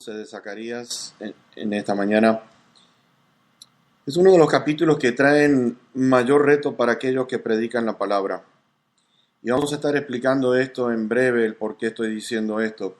De Zacarías en esta mañana es uno de los capítulos que traen mayor reto para aquellos que predican la palabra. Y vamos a estar explicando esto en breve, el por qué estoy diciendo esto.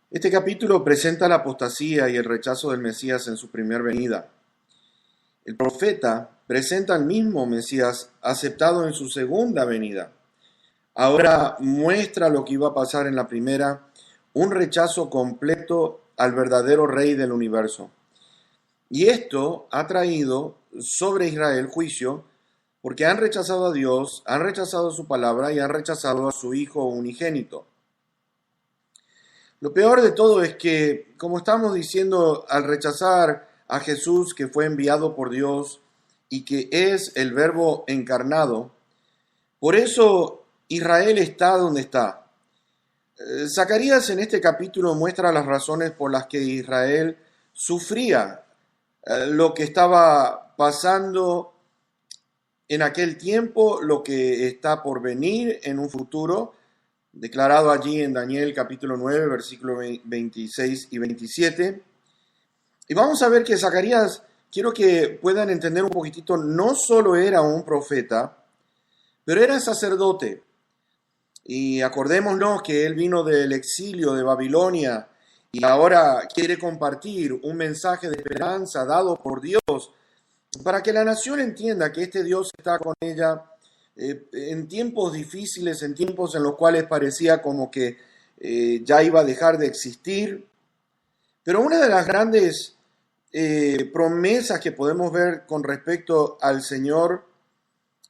Este capítulo presenta la apostasía y el rechazo del Mesías en su primera venida. El profeta presenta al mismo Mesías aceptado en su segunda venida. Ahora muestra lo que iba a pasar en la primera, un rechazo completo al verdadero rey del universo. Y esto ha traído sobre Israel juicio porque han rechazado a Dios, han rechazado su palabra y han rechazado a su Hijo unigénito. Lo peor de todo es que, como estamos diciendo, al rechazar a Jesús que fue enviado por Dios y que es el Verbo encarnado, por eso Israel está donde está. Zacarías en este capítulo muestra las razones por las que Israel sufría lo que estaba pasando en aquel tiempo, lo que está por venir en un futuro, declarado allí en Daniel capítulo 9, versículos 26 y 27. Y vamos a ver que Zacarías, quiero que puedan entender un poquitito, no solo era un profeta, pero era sacerdote. Y acordémonos que él vino del exilio de Babilonia y ahora quiere compartir un mensaje de esperanza dado por Dios para que la nación entienda que este Dios está con ella en tiempos difíciles, en tiempos en los cuales parecía como que ya iba a dejar de existir. Pero una de las grandes promesas que podemos ver con respecto al Señor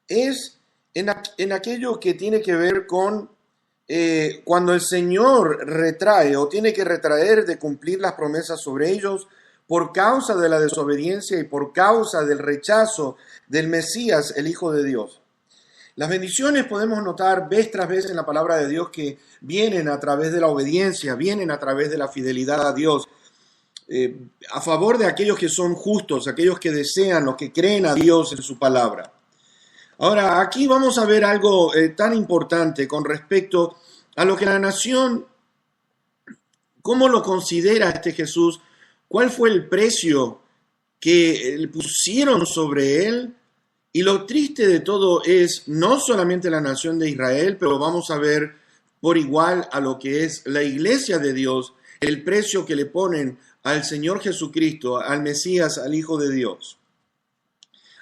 es en aquello que tiene que ver con cuando el Señor retrae o tiene que retraer de cumplir las promesas sobre ellos por causa de la desobediencia y por causa del rechazo del Mesías, el Hijo de Dios. Las bendiciones podemos notar vez tras vez en la palabra de Dios que vienen a través de la obediencia, vienen a través de la fidelidad a Dios, a favor de aquellos que son justos, aquellos que desean, los que creen a Dios en su palabra. Ahora, aquí vamos a ver algo tan importante con respecto a lo que la nación, cómo lo considera este Jesús, cuál fue el precio que le pusieron sobre él. Y lo triste de todo es no solamente la nación de Israel, pero vamos a ver por igual a lo que es la iglesia de Dios, el precio que le ponen al Señor Jesucristo, al Mesías, al Hijo de Dios.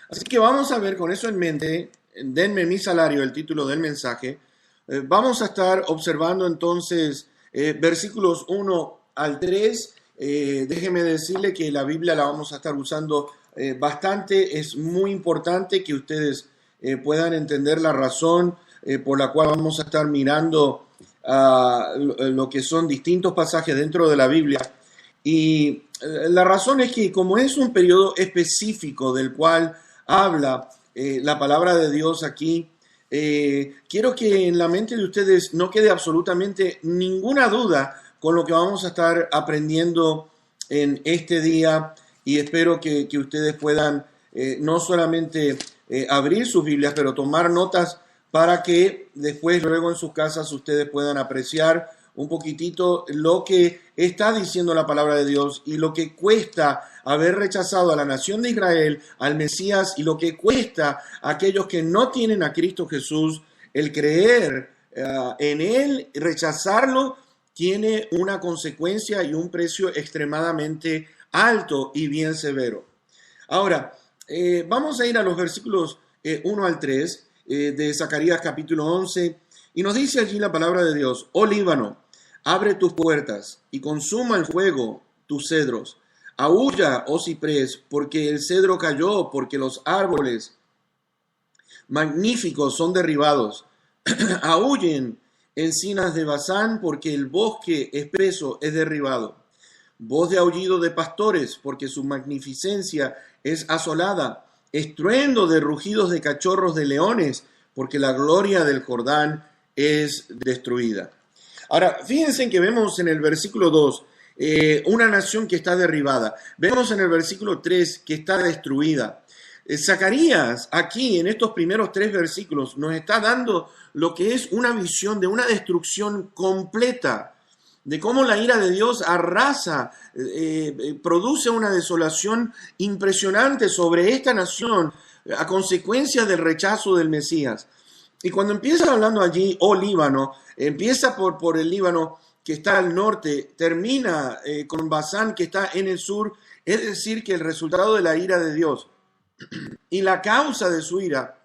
Así que vamos a ver con eso en mente, denme mi salario, el título del mensaje. Vamos a estar observando entonces versículos 1 al 3. Déjeme decirle que la Biblia la vamos a estar usando bastante. Es muy importante que ustedes puedan entender la razón por la cual vamos a estar mirando lo que son distintos pasajes dentro de la Biblia. Y la razón es que como es un periodo específico del cual habla la palabra de Dios aquí, quiero que en la mente de ustedes no quede absolutamente ninguna duda con lo que vamos a estar aprendiendo en este día, y espero que ustedes puedan no solamente abrir sus Biblias, pero tomar notas para que después, luego en sus casas, ustedes puedan apreciar un poquitito lo que está diciendo la palabra de Dios y lo que cuesta haber rechazado a la nación de Israel, al Mesías, y lo que cuesta a aquellos que no tienen a Cristo Jesús el creer en Él, rechazarlo, tiene una consecuencia y un precio extremadamente alto y bien severo. Ahora, vamos a ir a los versículos 1 al 3 de Zacarías capítulo 11, y nos dice allí la palabra de Dios: Oh Líbano, abre tus puertas y consuma el fuego tus cedros. Aúlla, oh ciprés, porque el cedro cayó, porque los árboles magníficos son derribados. Aúllen, encinas de Basán, porque el bosque espeso es derribado. Voz de aullido de pastores, porque su magnificencia es asolada. Estruendo de rugidos de cachorros de leones, porque la gloria del Jordán es destruida. Ahora, fíjense que vemos en el versículo 2 una nación que está derribada. Vemos en el versículo 3 que está destruida. Zacarías, aquí en estos primeros 3 versículos, nos está dando lo que es una visión de una destrucción completa de cómo la ira de Dios arrasa, produce una desolación impresionante sobre esta nación a consecuencia del rechazo del Mesías. Y cuando empieza hablando allí, Líbano, empieza por el Líbano que está al norte, termina con Basán que está en el sur, es decir, que el resultado de la ira de Dios y la causa de su ira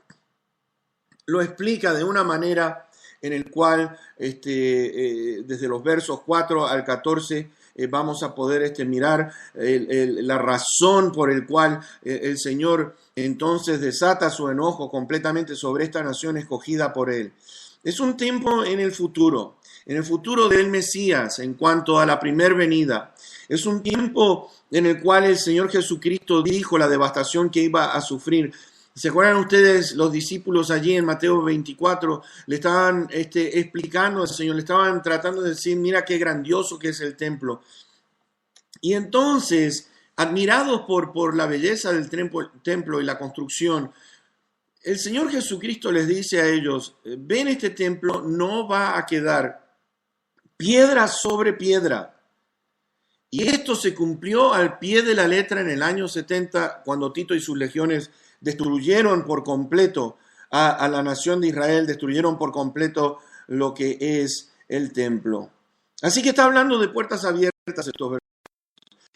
lo explica de una manera en el cual desde los versos 4 al 14 vamos a poder mirar la razón por el cual el Señor entonces desata su enojo completamente sobre esta nación escogida por Él. Es un tiempo en el futuro del Mesías en cuanto a la primer venida. Es un tiempo en el cual el Señor Jesucristo dijo la devastación que iba a sufrir. ¿Se acuerdan ustedes? Los discípulos allí en Mateo 24 le estaban explicando al Señor, le estaban tratando de decir, mira qué grandioso que es el templo. Y entonces, admirados por la belleza del templo y la construcción, el Señor Jesucristo les dice a ellos, ven, este templo no va a quedar piedra sobre piedra. Y esto se cumplió al pie de la letra en el año 70, cuando Tito y sus legiones destruyeron por completo a la nación de Israel, destruyeron por completo lo que es el templo. Así que está hablando de puertas abiertas estos versos.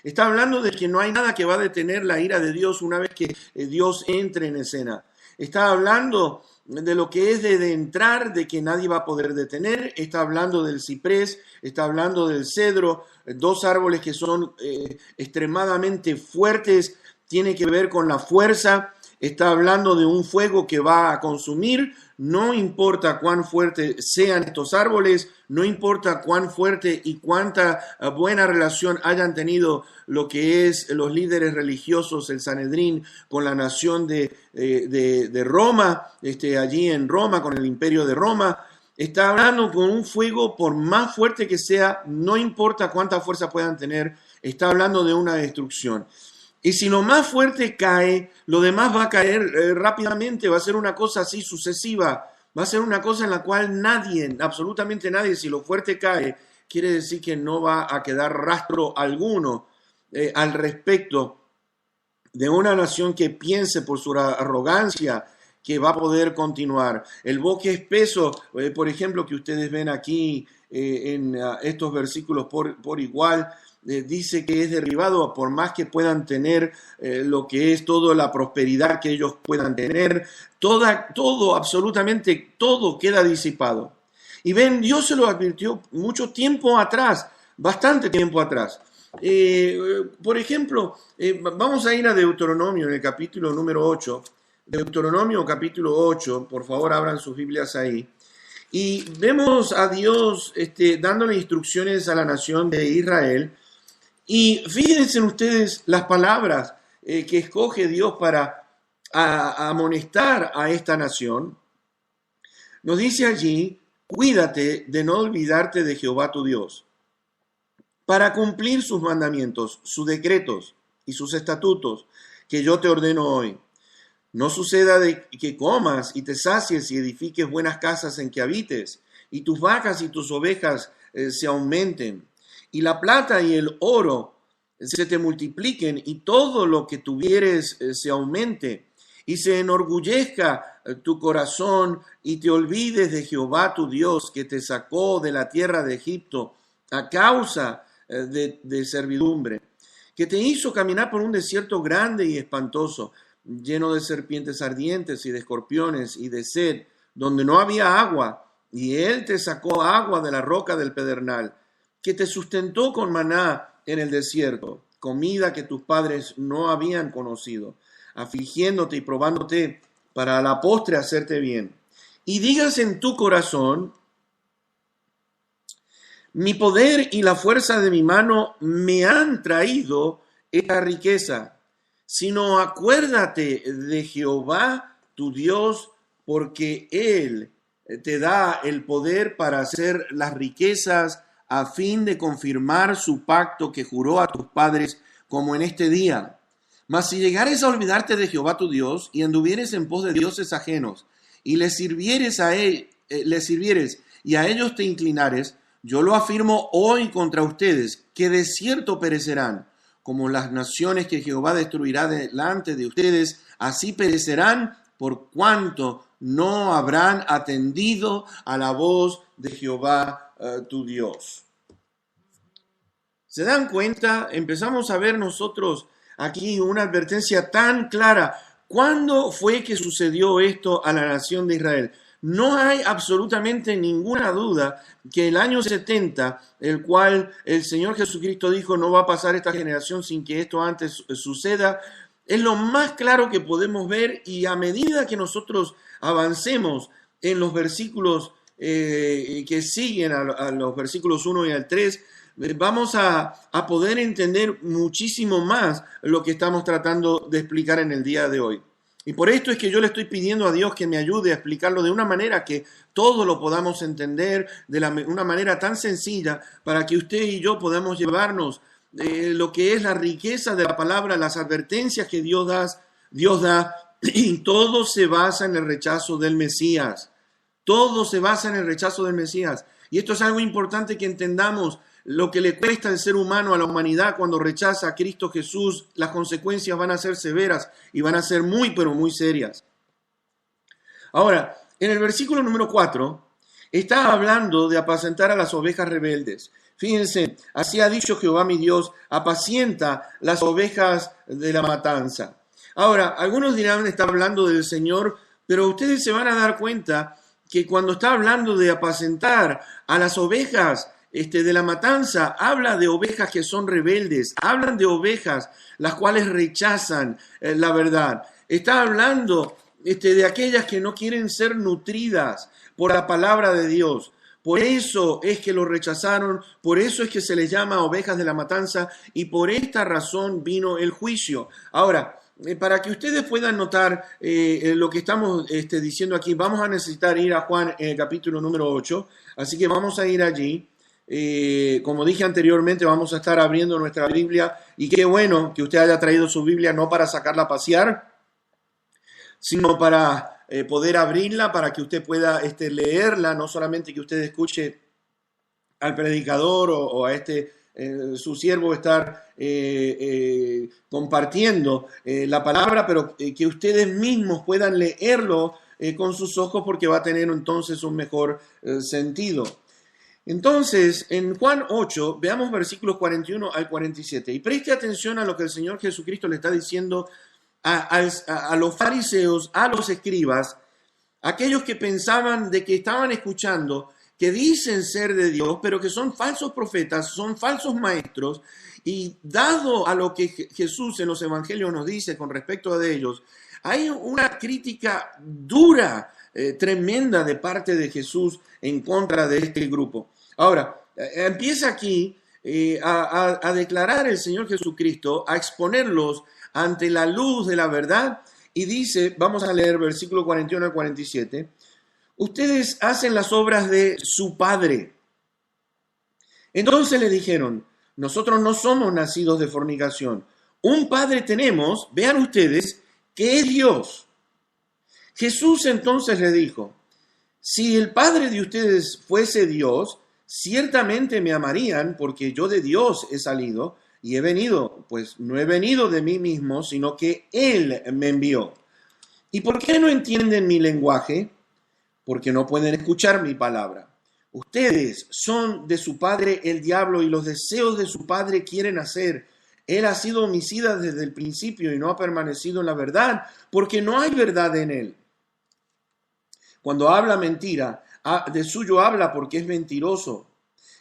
Está hablando de que no hay nada que va a detener la ira de Dios una vez que Dios entre en escena. Está hablando de lo que es de entrar, de que nadie va a poder detener. Está hablando del ciprés, está hablando del cedro, dos árboles que son extremadamente fuertes, tiene que ver con la fuerza. Está hablando de un fuego que va a consumir, no importa cuán fuertes sean estos árboles, no importa cuán fuerte y cuánta buena relación hayan tenido lo que es los líderes religiosos, el Sanedrín, con la nación de Roma, allí en Roma, con el imperio de Roma. Está hablando con un fuego, por más fuerte que sea, no importa cuánta fuerza puedan tener, está hablando de una destrucción. Y si lo más fuerte cae, lo demás va a caer rápidamente, va a ser una cosa así sucesiva, va a ser una cosa en la cual nadie, absolutamente nadie, si lo fuerte cae, quiere decir que no va a quedar rastro alguno al respecto de una nación que piense por su arrogancia que va a poder continuar. El bosque espeso, por ejemplo, que ustedes ven aquí en estos versículos por igual, dice que es derribado por más que puedan tener lo que es toda la prosperidad que ellos puedan tener, todo, absolutamente todo queda disipado. Y ven, Dios se lo advirtió mucho tiempo atrás, bastante tiempo atrás. Por ejemplo, vamos a ir a Deuteronomio en el capítulo número 8. Deuteronomio capítulo 8, por favor abran sus Biblias ahí. Y vemos a Dios dándole instrucciones a la nación de Israel. Y fíjense ustedes las palabras que escoge Dios para amonestar a esta nación. Nos dice allí, cuídate de no olvidarte de Jehová tu Dios, para cumplir sus mandamientos, sus decretos y sus estatutos que yo te ordeno hoy. No suceda de que comas y te sacies y edifiques buenas casas en que habites, y tus vacas y tus ovejas se aumenten, y la plata y el oro se te multipliquen, y todo lo que tuvieres se aumente, y se enorgullezca tu corazón, y te olvides de Jehová tu Dios, que te sacó de la tierra de Egipto a causa de servidumbre, que te hizo caminar por un desierto grande y espantoso, lleno de serpientes ardientes y de escorpiones y de sed, donde no había agua, y él te sacó agua de la roca del pedernal, que te sustentó con maná en el desierto, comida que tus padres no habían conocido, afligiéndote y probándote para a la postre hacerte bien. Y digas en tu corazón, mi poder y la fuerza de mi mano me han traído esta riqueza, sino acuérdate de Jehová tu Dios, porque Él te da el poder para hacer las riquezas a fin de confirmar su pacto que juró a tus padres, como en este día. Mas si llegares a olvidarte de Jehová tu Dios y anduvieres en pos de dioses ajenos y les sirvieres y a ellos te inclinares, yo lo afirmo hoy contra ustedes, que de cierto perecerán, como las naciones que Jehová destruirá delante de ustedes, así perecerán por cuanto no habrán atendido a la voz de Jehová tu Dios. ¿Se dan cuenta? Empezamos a ver nosotros aquí una advertencia tan clara. ¿Cuándo fue que sucedió esto a la nación de Israel? No hay absolutamente ninguna duda que el año 70, el cual el Señor Jesucristo dijo no va a pasar esta generación sin que esto antes suceda, es lo más claro que podemos ver, y a medida que nosotros avancemos en los versículos que siguen a los versículos 1 y al 3, vamos a poder entender muchísimo más lo que estamos tratando de explicar en el día de hoy. Y por esto es que yo le estoy pidiendo a Dios que me ayude a explicarlo de una manera que todos lo podamos entender, de una manera tan sencilla, para que usted y yo podamos llevarnos lo que es la riqueza de la palabra, las advertencias que Dios da, y todo se basa en el rechazo del Mesías. Todo se basa en el rechazo del Mesías. Y esto es algo importante que entendamos. Lo que le cuesta al ser humano, a la humanidad, cuando rechaza a Cristo Jesús, las consecuencias van a ser severas y van a ser muy, pero muy serias. Ahora, en el versículo número 4, está hablando de apacentar a las ovejas rebeldes. Fíjense, así ha dicho Jehová mi Dios, apacienta las ovejas de la matanza. Ahora, algunos dirán, está hablando del Señor, pero ustedes se van a dar cuenta que cuando está hablando de apacentar a las ovejas de la matanza, habla de ovejas que son rebeldes, hablan de ovejas las cuales rechazan la verdad. Está hablando de aquellas que no quieren ser nutridas por la palabra de Dios. Por eso es que lo rechazaron, por eso es que se les llama ovejas de la matanza, y por esta razón vino el juicio. Ahora, para que ustedes puedan notar lo que estamos diciendo aquí, vamos a necesitar ir a Juan capítulo número 8, así que vamos a ir allí. Como dije anteriormente, vamos a estar abriendo nuestra Biblia, y qué bueno que usted haya traído su Biblia no para sacarla a pasear, sino para poder abrirla, para que usted pueda leerla, no solamente que usted escuche al predicador o a su siervo estar compartiendo la palabra, pero que ustedes mismos puedan leerlo con sus ojos, porque va a tener entonces un mejor sentido. Entonces, en Juan 8, veamos versículos 41 al 47, y preste atención a lo que el Señor Jesucristo le está diciendo a los fariseos, a los escribas, aquellos que pensaban de que estaban escuchando, que dicen ser de Dios, pero que son falsos profetas, son falsos maestros, y dado a lo que Jesús en los evangelios nos dice con respecto a ellos, hay una crítica dura, tremenda de parte de Jesús en contra de este grupo. Ahora, empieza aquí a declarar el Señor Jesucristo, a exponerlos ante la luz de la verdad, y dice, vamos a leer versículo 41 al 47, ustedes hacen las obras de su padre. Entonces le dijeron, nosotros no somos nacidos de fornicación, un padre tenemos, vean ustedes, que es Dios. Jesús entonces le dijo, si el Padre de ustedes fuese Dios, ciertamente me amarían, porque yo de Dios he salido y he venido, pues no he venido de mí mismo, sino que Él me envió. ¿Y por qué no entienden mi lenguaje? Porque no pueden escuchar mi palabra. Ustedes son de su padre el diablo, y los deseos de su padre quieren hacer. Él ha sido homicida desde el principio y no ha permanecido en la verdad, porque no hay verdad en él. Cuando habla mentira, de suyo habla, porque es mentiroso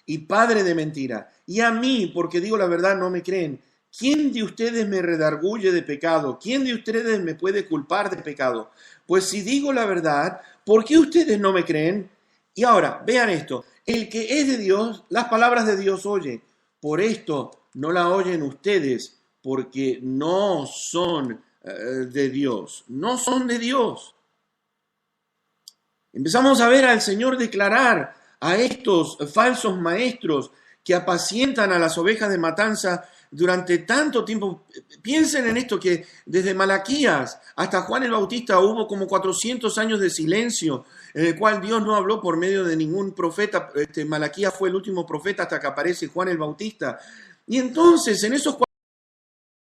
y padre de mentira. Y a mí, porque digo la verdad, no me creen. ¿Quién de ustedes me redarguye de pecado? ¿Quién de ustedes me puede culpar de pecado? Pues si digo la verdad, ¿por qué ustedes no me creen? Y ahora, vean esto. El que es de Dios, las palabras de Dios oye. Por esto no la oyen ustedes, porque no son de Dios. No son de Dios. Empezamos a ver al Señor declarar a estos falsos maestros que apacientan a las ovejas de matanza, durante tanto tiempo. Piensen en esto, que desde Malaquías hasta Juan el Bautista hubo como 400 años de silencio, en el cual Dios no habló por medio de ningún profeta. Malaquías fue el último profeta hasta que aparece Juan el Bautista. Y entonces, en esos